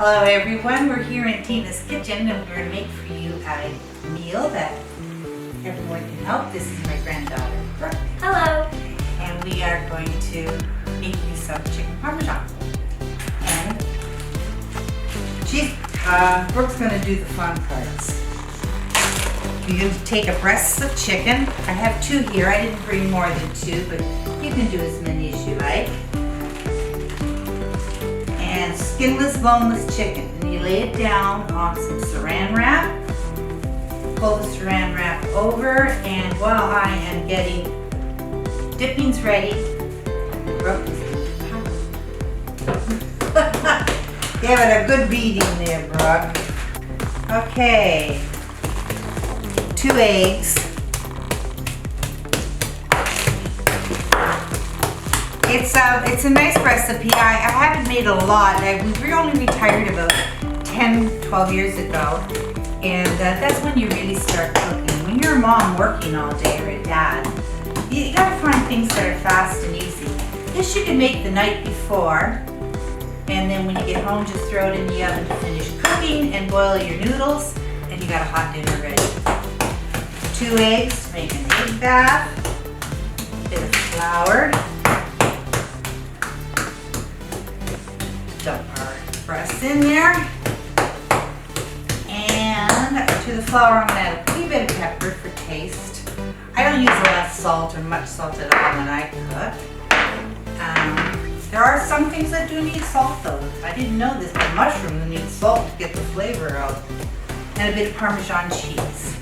Hello everyone, we're here in Tina's kitchen and we're going to make for you a meal that everyone can help. This is my granddaughter, Brooke. Hello. And we are going to make you some chicken parmesan. And Brooke's going to do the fun parts. You're going to take a breast of chicken. I have 2 here. I didn't bring more than 2, but you can do as many as you like. And skinless, boneless chicken. And you lay it down on some saran wrap. Pull the saran wrap over, and while I am getting dippings ready, Brooke is give it a good beating there, Brooke. Okay, 2 eggs. It's a nice recipe. I haven't made a lot. We only retired about 10, 12 years ago. And that's when you really start cooking. When you're a mom working all day or a dad, you gotta find things that are fast and easy. This you can make the night before. And then when you get home, just throw it in the oven to finish cooking and boil your noodles. And you got a hot dinner ready. 2 eggs to make an egg bath. A bit of flour. Dump our breasts in there. And to the flour, I'm going to add a wee bit of pepper for taste. I don't use a lot of salt or much salt at all when I cook. There are some things that do need salt though. I didn't know this, but mushrooms need salt to get the flavor out. And a bit of Parmesan cheese.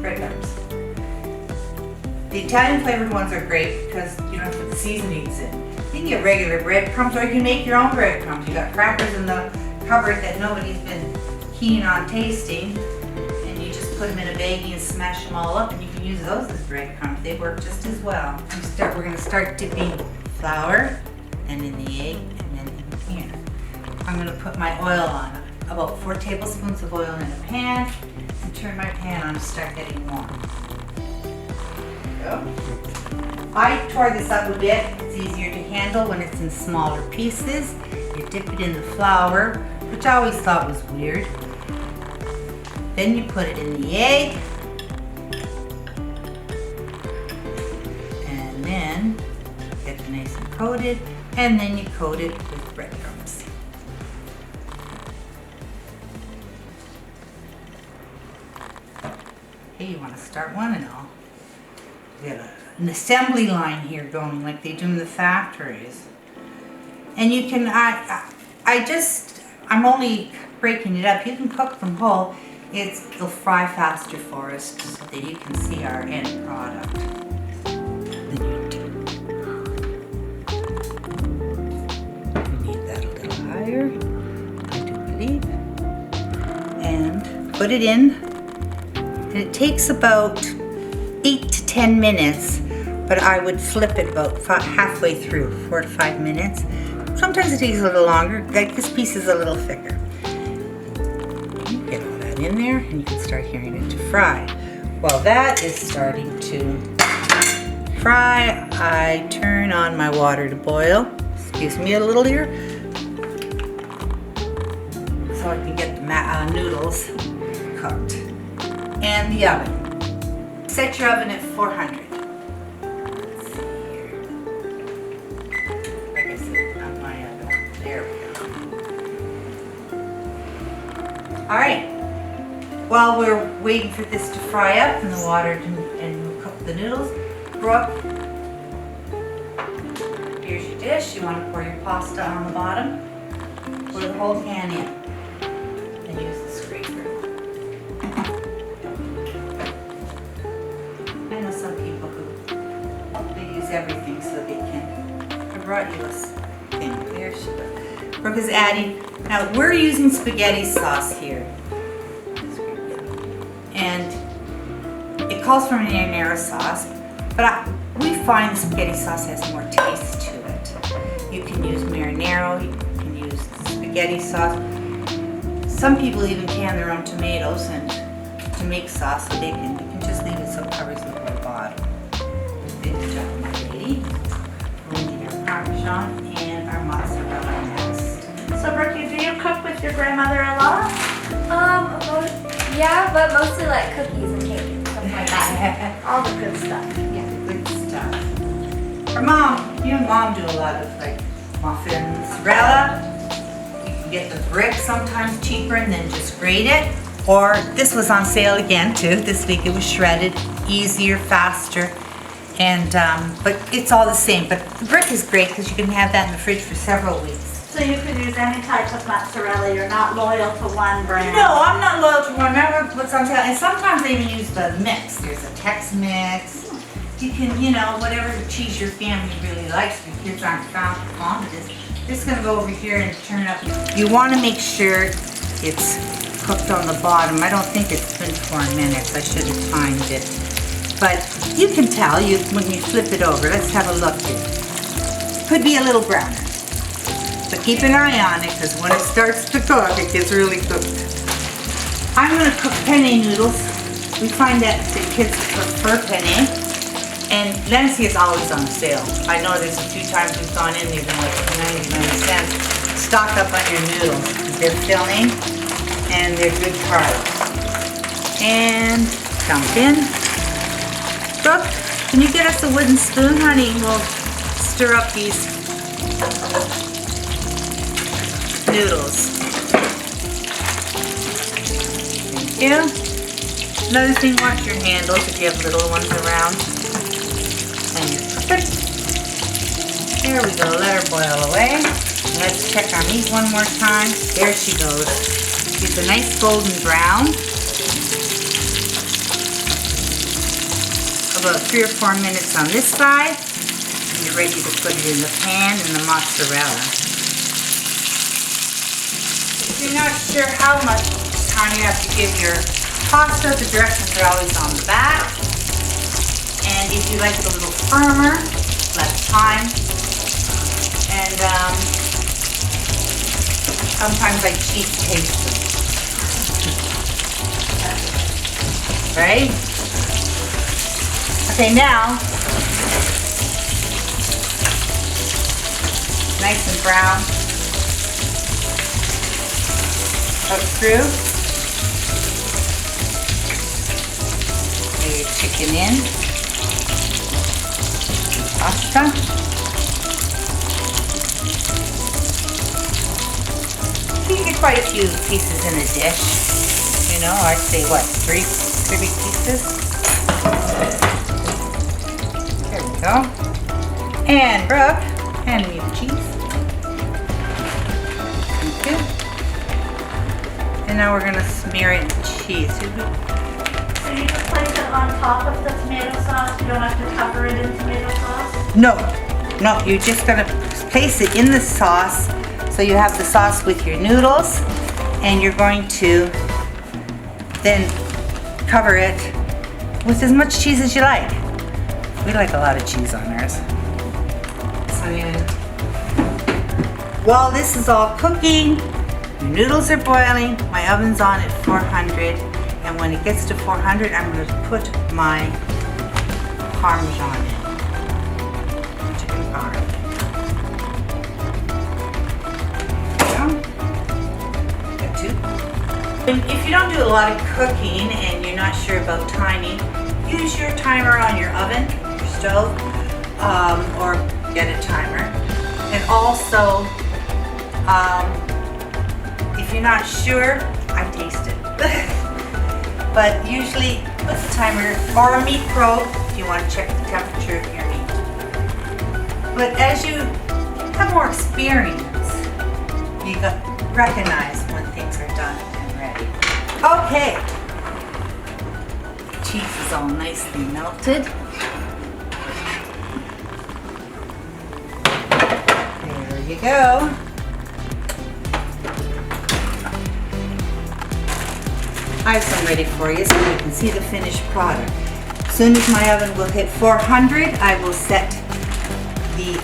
Breadcrumbs. The Italian flavored ones are great because you don't have to put the seasonings in. You can get regular breadcrumbs or you can make your own breadcrumbs. You got crackers in the cupboard that nobody's been keen on tasting, and you just put them in a baggie and smash them all up, and you can use those as breadcrumbs. They work just as well. We're going to start dipping flour and in the egg and then in here. I'm going to put my oil on, about 4 tablespoons of oil in a pan, and turn my pan on to start getting warm. There we go. I tore this up a bit. It's easier to handle when it's in smaller pieces. You dip it in the flour, which I always thought was weird. Then you put it in the egg. And then get it nice and coated. And then you coat it with breadcrumbs. Hey, you want to start one and all? Get an assembly line here going like they do in the factories. And you can, I'm only breaking it up. You can cook them whole. It'll fry faster for us so that you can see our end product. We need that a little higher, I do believe. And put it in. And it takes about 8 to 10 minutes, but I would flip it about halfway through, 4 to 5 minutes. Sometimes it takes a little longer, like this piece is a little thicker. You get all that in there and you can start hearing it to fry. While that is starting to fry, I turn on my water to boil. Excuse me a little here. So I can get the noodles cooked. And the oven. Set your oven at 400. Let's see here. Like I said, on my oven. There we go. Alright. While we're waiting for this to fry up in the water and cook the noodles, Brooke, here's your dish. You want to pour your pasta on the bottom. Pour the whole pan in. And use the scraper. I know some people who they use everything so they can. I brought you this thing. There she goes. Brooke is adding. Now we're using spaghetti sauce here, and it calls for marinara sauce, but we find spaghetti sauce has more taste to it. You can use marinara. You can use spaghetti sauce. Some people even can their own tomatoes and to make sauce, so you can just leave it so it covers the whole bottom. Good job, my lady. We're going to get our Parmesan and our So, Brookie, do you cook with your grandmother a lot? Yeah, but mostly like cookies and cake and stuff like that. All the good stuff. Yeah, good stuff. Her mom, you and mom do a lot of like muffins. Rella, you can get the brick sometimes cheaper and then just grate it. Or this was on sale again too. This week it was shredded, easier, faster. And, but it's all the same. But the brick is great because you can have that in the fridge for several weeks. So you could use any type of mozzarella. You're not loyal to one brand. No, I'm not loyal to one. Remember what's on sale? And sometimes they even use the mix. There's a Tex-Mix. You can, you know, whatever cheese your family really likes. Your kids aren't fond of this. Just gonna go over here and turn it up. You want to make sure it's cooked on the bottom. I don't think it's been 4 minutes. I should have timed it. But you can tell when you flip it over. Let's have a look here. Could be a little browner. But keep an eye on it because when it starts to cook, it gets really cooked. I'm going to cook penne noodles. We find that the kids prefer penne. And Lency is always on sale. I know there's a few times we've gone in, they've been like 99 cents. Stock up on your noodles. They're filling and they're good carbs. And dump in. Brooke, can you get us a wooden spoon, honey? We'll stir up these noodles. Thank you. Another thing, watch your handles if you have little ones around. And you're perfect. There we go, let her boil away. Let's check our meat one more time. There she goes. She's a nice golden brown. About 3 or 4 minutes on this side. And you're ready to put it in the pan and the mozzarella. If you're not sure how much time you have to give your pasta, the directions are always on the back. And if you like it a little firmer, less time. And sometimes I cheat taste them. Right? Okay, now, nice and brown. Up through. Lay your chicken in. Pasta. You can get quite a few pieces in a dish. You know, I'd say what, 3 big pieces? There we go. And Brooke, hand me the cheese. Thank you. And now we're going to smear it in cheese. So you just place it on top of the tomato sauce? You don't have to cover it in tomato sauce? No, you're just going to place it in the sauce. So you have the sauce with your noodles. And you're going to then cover it with as much cheese as you like. We like a lot of cheese on ours. While this is all cooking, your noodles are boiling, my oven's on at 400, and when it gets to 400, I'm going to put my Parmesan in. Chicken parm. Got 2. And if you don't do a lot of cooking and you're not sure about timing, use your timer on your oven, your stove, or get a timer. And also, if you're not sure, I taste it. But usually put the timer or a meat probe if you want to check the temperature of your meat. But as you have more experience, you recognize when things are done and ready. Okay. The cheese is all nicely melted. There you go. I have some ready for you so you can see the finished product. As soon as my oven will hit 400, I will set the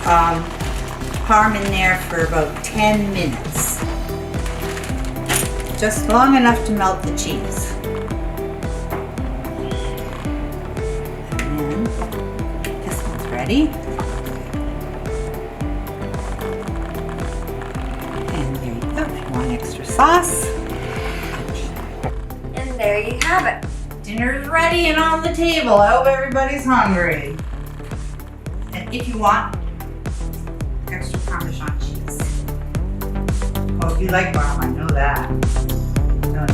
parm in there for about 10 minutes. Just long enough to melt the cheese. And then this one's ready. And there you sauce. And there you have it. Dinner's ready and on the table. I hope everybody's hungry. And if you want extra Parmesan cheese. Oh, if you like Parm, I know that. No,